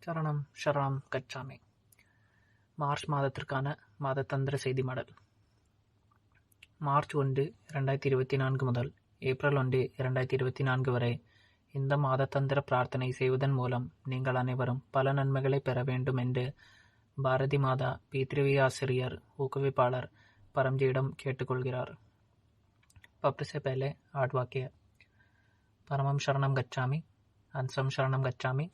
சரணம் ஷரணம் கச்சாமி. மார்ச் மாதத்திற்கான மாதத்தந்திர செய்தி மடல். மார்ச் 1, 2024 முதல் ஏப்ரல் 1, 2024 வரை இந்த மாதத்தந்திர பிரார்த்தனை செய்வதன் மூலம் நீங்கள் அனைவரும் பல நன்மைகளை பெற வேண்டும் என்று பாரதி மாதா பித்ருவி ஆசிரியர் ஊக்குவிப்பாளர் பரம்ஜியிடம் கேட்டுக்கொள்கிறார். पब्र से पहले 8 वाक्य. परमं शरणं गच्छामि, अंशं शरणं गच्छामि,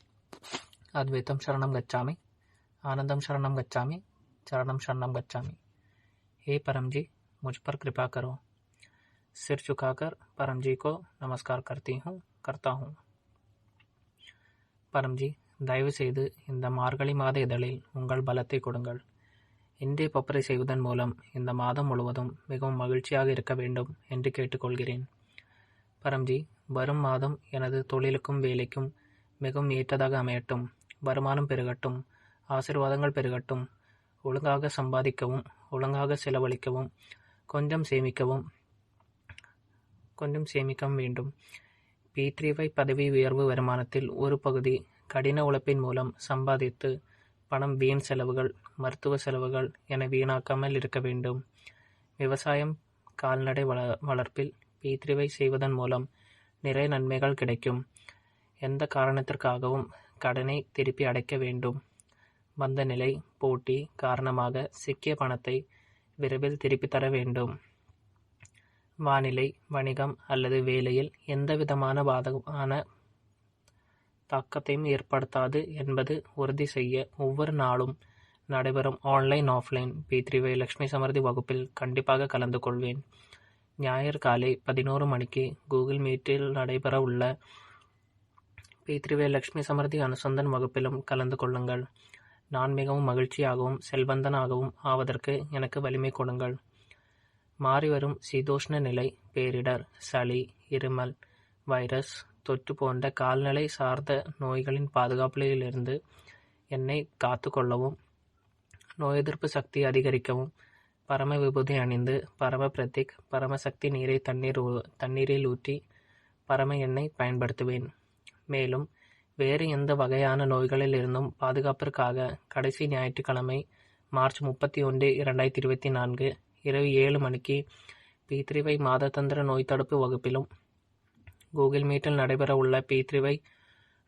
अद्वैतम शरणं गच्छामि, आनंदम शरणं गच्छामि, चरणम शरणं गच्छामि. हे परम जी, मुझ पर कृपा करो. सिर झुकाकर परम जी को नमस्कार करता हूँ. परम जी, தயவு செய்து இந்த மார்கழி மாத இதழில் உங்கள் பலத்தை கொடுங்கள். இன்றைய பப்பரை செய்வதன் மூலம் இந்த மாதம் முழுவதும் மிகவும் மகிழ்ச்சியாக இருக்க வேண்டும் என்று கேட்டுக்கொள்கிறேன். பரம்ஜி, வரும் மாதம் எனது தொழிலுக்கும் வேலைக்கும் மிகவும் ஏற்றதாக அமையட்டும். வருமானம் பெருகட்டும், ஆசீர்வாதங்கள் பெருகட்டும். ஒழுங்காக சம்பாதிக்கவும், ஒழுங்காக செலவழிக்கவும், கொஞ்சம் சேமிக்கவும் வேண்டும். P3Y பதவி உயர்வு வருமானத்தில் ஒரு பகுதி கடின உழைப்பின் மூலம் சம்பாதித்து பணம் வீண் செலவுகள், மருத்துவ செலவுகள் என வீணாக்காமல் இருக்க வேண்டும். விவசாயம், கால்நடை வளர்ப்பில் P3Y செய்வதன் மூலம் நிறைய நன்மைகள் கிடைக்கும். எந்த காரணத்திற்காகவும் கடனை திருப்பி அடைக்க வேண்டும். வந்த நிலை, போட்டி காரணமாக சிக்கிய பணத்தை விரைவில் திருப்பி தர வேண்டும். வானிலை, வணிகம் அல்லது வேலையில் எந்தவிதமான பாதகமான தாக்கத்தையும் ஏற்படுத்தாது என்பது உறுதி செய்ய ஒவ்வொரு நாளும் நடைபெறும் ஆன்லைன் ஆஃப்லைன் P3Y லக்ஷ்மி சமர்த்தி வகுப்பில் கண்டிப்பாக கலந்து கொள்வேன். ஞாயிறு காலை 11 மணிக்கு கூகுள் மீட்டில் நடைபெற உள்ள P3Y லக்ஷ்மி சமர்த்தி அனுசந்தன் வகுப்பிலும் கலந்து கொள்ளுங்கள். நான் மிகவும் மகிழ்ச்சியாகவும் செல்வந்தனாகவும் ஆவதற்கு எனக்கு வலிமை கொடுங்கள். மாறிவரும் சீதோஷ்ண நிலை, பேரிடர், சளி, இருமல், வைரஸ் தொற்று போன்ற கால்நிலை சார்ந்த நோய்களின் பாதுகாப்பிலிருந்து என்னை காத்து கொள்ளவும், நோய் எதிர்ப்பு சக்தி அதிகரிக்கவும் பரம விபூதி அணிந்து பரம பிரத்திக் பரமசக்தி நீரை தண்ணீரில் ஊற்றி பரம எண்ணெய் பயன்படுத்துவேன். மேலும் வேறு எந்த வகையான நோய்களில் இருந்தும் பாதுகாப்பிற்காக கடைசி ஞாயிற்றுக்கிழமை மார்ச் 31, 2024 இரவு 7 மணிக்கு P3Y மாதத்தந்திர நோய் தடுப்பு வகுப்பிலும், கூகுள் மீட்டில் நடைபெற உள்ள P3Y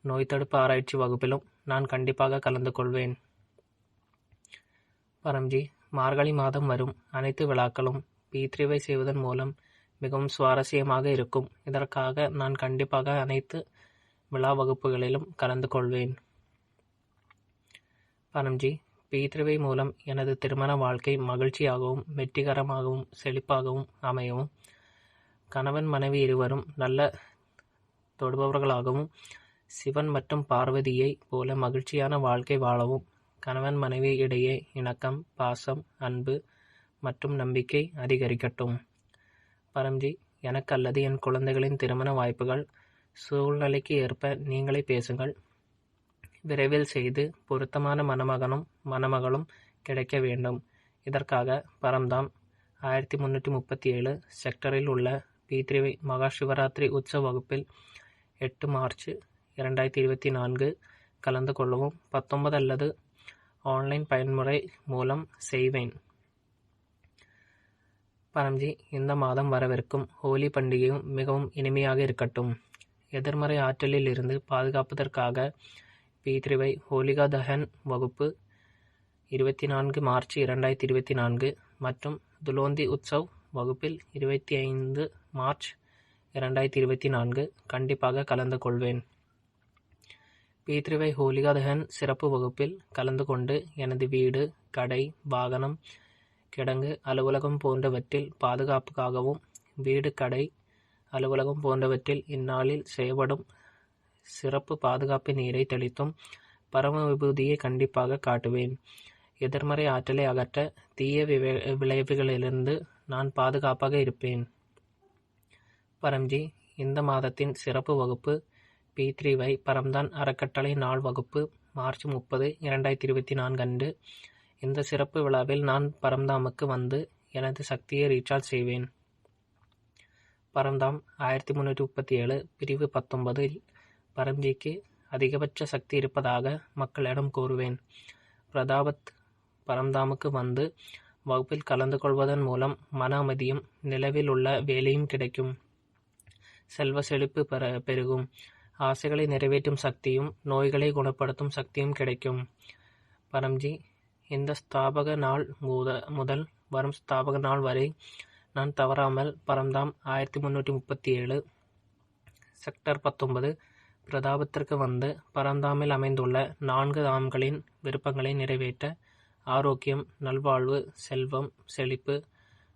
நோய் தடுப்பு ஆராய்ச்சி வகுப்பிலும் நான் கண்டிப்பாக கலந்து கொள்வேன். பரம்ஜி, மார்கழி மாதம் வரும் அனைத்து விழாக்களும் P3Y செய்வதன் மூலம் மிகவும் சுவாரஸ்யமாக இருக்கும். இதற்காக நான் கண்டிப்பாக அனைத்து விழா வகுப்புகளிலும் கலந்து கொள்வேன். பரம்ஜி, P3Y மூலம் எனது திருமண வாழ்க்கை மகிழ்ச்சியாகவும் வெற்றிகரமாகவும் செழிப்பாகவும் அமையவும், கணவன் மனைவி இருவரும் நல்ல தொடுபவர்களாகவும் சிவன் மற்றும் பார்வதியை போல மகிழ்ச்சியான வாழ்க்கை வாழவும், கணவன் மனைவி இடையே இணக்கம், பாசம், அன்பு மற்றும் நம்பிக்கை அதிகரிக்கட்டும். பரம்ஜி, எனக்கு அல்லது என் குழந்தைகளின் திருமண வாய்ப்புகள் சூழ்நிலைக்கு ஏற்ப நீங்களே பேசுங்கள். விரைவில் செய்து பொருத்தமான மணமகளும் கிடைக்க வேண்டும். இதற்காக பரம்தாம் 1337 செக்டரில் உள்ள P3Y மகா சிவராத்திரி உற்சவ வகுப்பில் 8 மார்ச் 2024 கலந்து கொள்ளவும் 19 அல்லது ஆன்லைன் பயன்முறை மூலம் செய்வேன். பரம்ஜி, இந்த மாதம் வரவிருக்கும் ஹோலி பண்டிகையும் மிகவும் இனிமையாக இருக்கட்டும். எதிர்மறை ஆற்றலில் இருந்து பாதுகாப்பதற்காக P3Y ஹோலிகா தஹன் வகுப்பு 24 மார்ச் 2024 மற்றும் துலோந்தி உற்சவ் வகுப்பில் 25 மார்ச் 2024 கண்டிப்பாக கலந்து கொள்வேன். P3Y ஹோலிகா தஹன் சிறப்பு வகுப்பில் கலந்து கொண்டு எனது வீடு, கடை, வாகனம், கிடங்கு, அலுவலகம் போன்றவற்றில் பாதுகாப்புக்காகவும், வீடு, கடை, அலுவலகம் போன்றவற்றில் இந்நாளில் செய்யப்படும் சிறப்பு பாதுகாப்பு நீரை தெளித்தும் பரம விபூதியை கண்டிப்பாக காட்டுவேன். எதிர்மறை ஆற்றலை அகற்ற தீய விளைவுகளிலிருந்து நான் பாதுகாப்பாக இருப்பேன். பரம்ஜி, இந்த மாதத்தின் சிறப்பு வகுப்பு P3Y பரம்தான் அறக்கட்டளை நாள் வகுப்பு மார்ச் 30, 2024 அன்று. இந்த சிறப்பு விழாவில் நான் பரம்தாமுக்கு வந்து எனது சக்தியை ரீசார்ஜ் செய்வேன். பரம்தாம் 1337 பிரிவு 19 பரம்ஜிக்கு அதிகபட்ச சக்தி இருப்பதாக மக்களிடம் கூறுவேன். பிரதாபத் பரம்தாமுக்கு வந்து வகுப்பில் கலந்து கொள்வதன் மூலம் மன அமைதியும் நிலவில் உள்ள வேலையும் கிடைக்கும். செல்வ செழிப்பு பெருகும். ஆசைகளை நிறைவேற்றும் சக்தியும் நோய்களை குணப்படுத்தும் சக்தியும் கிடைக்கும். பரம்ஜி, இந்த ஸ்தாபக நாள் முதல் வரும் ஸ்தாபக நாள் வரை நான் தவறாமல் பரம்தாம் 1337 செக்டர் 19 பிரதாபத்திற்கு வந்து பரம்தாமில் அமைந்துள்ள 4 தாம்களின் விருப்பங்களை நிறைவேற்ற ஆரோக்கியம், நல்வாழ்வு, செல்வம், செழிப்பு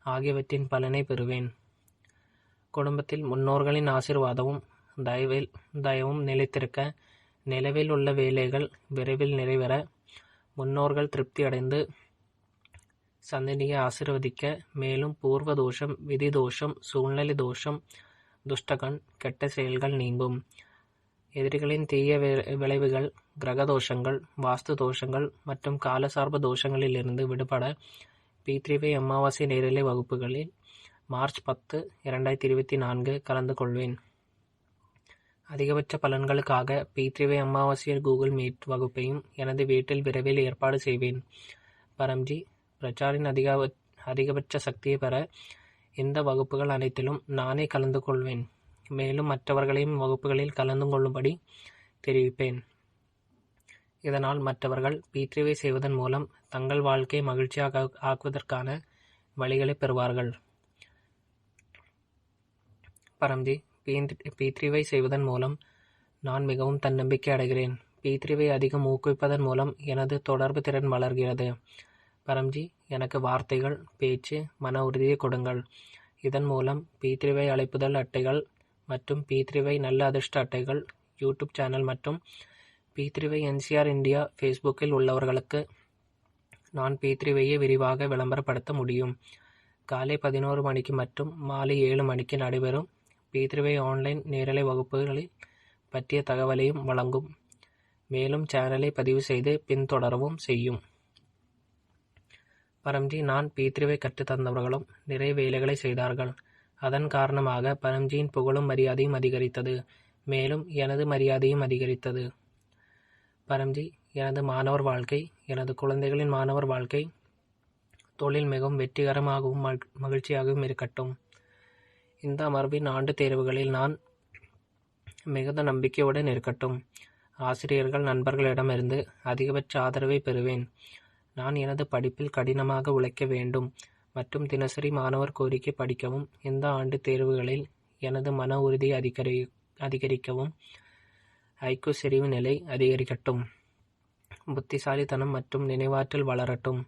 ஆகியவற்றின் பலனை பெறுவேன். குடும்பத்தில் முன்னோர்களின் ஆசீர்வாதமும் தயவும் நிலைத்திருக்க, நிலவில் உள்ள வேலைகள் விரைவில் நிறைவேற, முன்னோர்கள் திருப்தி அடைந்து சந்ததியை ஆசீர்வதிக்க, மேலும் பூர்வ தோஷம், விதி தோஷம், சூழ்நிலை தோஷம், துஷ்டகன், கெட்ட செயல்கள் நீங்கும். எதிரிகளின் தீய விளைவுகள், கிரக தோஷங்கள், வாஸ்து தோஷங்கள் மற்றும் காலசார்ப தோஷங்களிலிருந்து விடுபட P3வை அமாவாசை நேரலை வகுப்புகளில் மார்ச் 10, 2024 கலந்து கொள்வேன். அதிகபட்ச பலன்களுக்காக P3வை அமாவாசை கூகுள் மீட் வகுப்பையும் எனது வீட்டில் விரைவில் ஏற்பாடு செய்வேன். பரம்ஜி, பிரச்சாரின் அதிகபட்ச சக்தியை பெற இந்த வகுப்புகள் அனைத்திலும் நானே கலந்து கொள்வேன். மேலும் மற்றவர்களையும் வகுப்புகளில் கலந்து கொள்ளும்படி தெரிவிப்பேன். இதனால் மற்றவர்கள் P3வை செய்வதன் மூலம் தங்கள் வாழ்க்கையை மகிழ்ச்சியாக ஆக்குவதற்கான வழிகளை பெறுவார்கள். பரம்ஜி, P3வை செய்வதன் மூலம் நான் மிகவும் தன்னம்பிக்கை அடைகிறேன். P3வை அதிகம் ஊக்குவிப்பதன் மூலம் எனது தொடர்பு திறன் வளர்கிறது. பரம்ஜி, எனக்கு வார்த்தைகள், பேச்சு, மன உறுதியை கொடுங்கள். இதன் மூலம் P3வை அழைப்புதல் அட்டைகள் மற்றும் P3வை நல்ல அதிர்ஷ்ட அட்டைகள் யூடியூப் சேனல் மற்றும் P3வை NCR இந்தியா ஃபேஸ்புக்கில் உள்ளவர்களுக்கு நான் P3வையே விரிவாக விளம்பரப்படுத்த முடியும். காலை 11 மணிக்கு மற்றும் மாலை 7 மணிக்கு நடைபெறும் P3வை ஆன்லைன் நேரலை வகுப்புகளை பற்றிய தகவலையும் வழங்கும். மேலும் சேனலை பதிவு செய்து பின்தொடரவும் செய்யும். பரம்ஜி, நான் P3வை கற்றுத்தந்தவர்களும் நிறைய வேலைகளை செய்தார்கள். அதன் காரணமாக பரம்ஜியின் புகழும் மரியாதையும் அதிகரித்தது. மேலும் எனது மரியாதையும் அதிகரித்தது. பரம்ஜி, எனது மாணவர் வாழ்க்கை, எனது குழந்தைகளின் மாணவர் வாழ்க்கை, தொழில் மிகவும் வெற்றிகரமாகவும் மகிழ்ச்சியாகவும் இருக்கட்டும். இந்த அமர்வின் ஆண்டு தேர்வுகளில் நான் மிகுந்த நம்பிக்கையுடன் இருக்கட்டும். ஆசிரியர்கள், நண்பர்களிடமிருந்து அதிகபட்ச ஆதரவை பெறுவேன். நான் எனது படிப்பில் கடினமாக உழைக்க வேண்டும் மற்றும் தினசரி மாணவர் கோரிக்கை படிக்கவும், இந்த ஆண்டு தேர்வுகளில் எனது மன உறுதியை அதிகரிக்கவும், ஐக்யூ செறிவு நிலை அதிகரிக்கட்டும். புத்திசாலித்தனம் மற்றும் நினைவாற்றல் வளரட்டும்.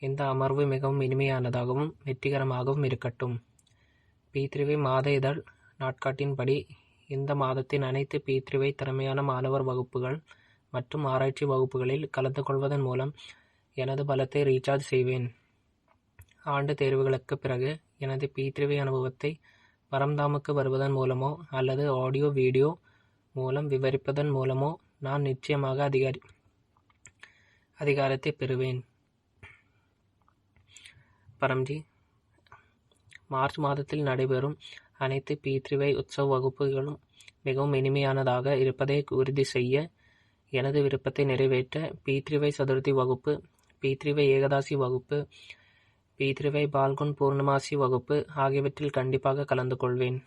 இந்த அமர்வு மிகவும் இனிமையானதாகவும் வெற்றிகரமாகவும் இருக்கட்டும். P3வை மாத இதழ் நாட்காட்டின்படி இந்த மாதத்தின் அனைத்து P3வை திறமையான மாணவர் வகுப்புகள் மற்றும் ஆராய்ச்சி வகுப்புகளில் கலந்து கொள்வதன் மூலம் எனது பலத்தை ரீசார்ஜ் செய்வேன். ஆண்டு தேர்வுகளுக்கு பிறகு எனது P3வை அனுபவத்தை பரம்தாமுக்கு வருவதன் மூலமோ அல்லது ஆடியோ வீடியோ மூலம் விவரிப்பதன் மூலமோ நான் நிச்சயமாக அதிகாரத்தை பெறுவேன். பரம்ஜி, மார்ச் மாதத்தில் நடைபெறும் அனைத்து P3வை உற்சவ வகுப்புகளும் மிகவும் இனிமையானதாக இருப்பதை உறுதி செய்ய எனது விருப்பத்தை நிறைவேற்ற P3வை சதுர்த்தி வகுப்பு, P3வை ஏகாதசி வகுப்பு, P3வை பால்குன் பூர்ணமாசி வகுப்பு ஆகியவற்றில் கண்டிப்பாக கலந்து கொள்வேன்.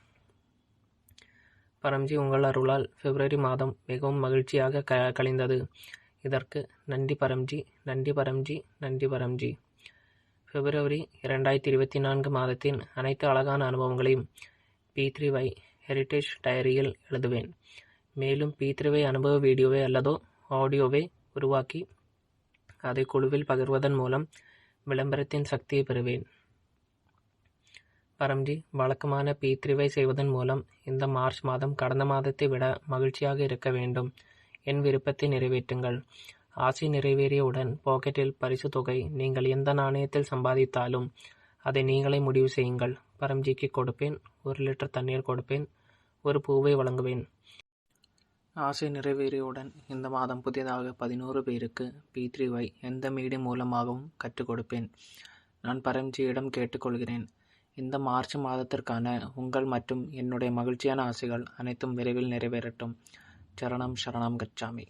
பரம்ஜி, உங்கள் அருளால் பிப்ரவரி மாதம் மிகவும் மகிழ்ச்சியாக கழிந்தது. இதற்கு நன்றி பரம்ஜி, நன்றி பரம்ஜி, நன்றி பரம்ஜி. பிப்ரவரி 2024 மாதத்தின் அனைத்து அழகான அனுபவங்களையும் P3வை ஹெரிட்டேஜ் டைரியில் எழுதுவேன். மேலும் P3வை அனுபவ வீடியோவை அல்லது ஆடியோவை உருவாக்கி அதை குழுவில் பகிர்வதன் மூலம் விளம்பரத்தின் சக்தியை பெறுவேன். பரம்ஜி, வழக்கமான P3வை செய்வதன் மூலம் இந்த மார்ச் மாதம் கடந்த மாதத்தை விட மகிழ்ச்சியாக இருக்க வேண்டும். என் விருப்பத்தை நிறைவேற்றுங்கள். ஆசை நிறைவேறியவுடன் பாக்கெட்டில் பரிசு தொகை நீங்கள் எந்த நாணயத்தில் சம்பாதித்தாலும் அதை நீங்களே முடிவு செய்யுங்கள். பரம்ஜிக்கு கொடுப்பேன். 1 லிட்டர் தண்ணீர் கொடுப்பேன். ஒரு பூவை வழங்குவேன். ஆசை நிறைவேறியவுடன் இந்த மாதம் புதிதாக 11 பேருக்கு P3வை எந்த மீடியம் மூலமாகவும் கற்றுக் கொடுப்பேன். நான் பரம்ஜியிடம் கேட்டுக்கொள்கிறேன். இந்த மார்ச் மாதத்திற்கான உங்கள் மற்றும் என்னுடைய மகிழ்ச்சியான ஆசைகள் அனைத்தும் விரைவில் நிறைவேறட்டும். சரணம் சரணம் கச்சாமி.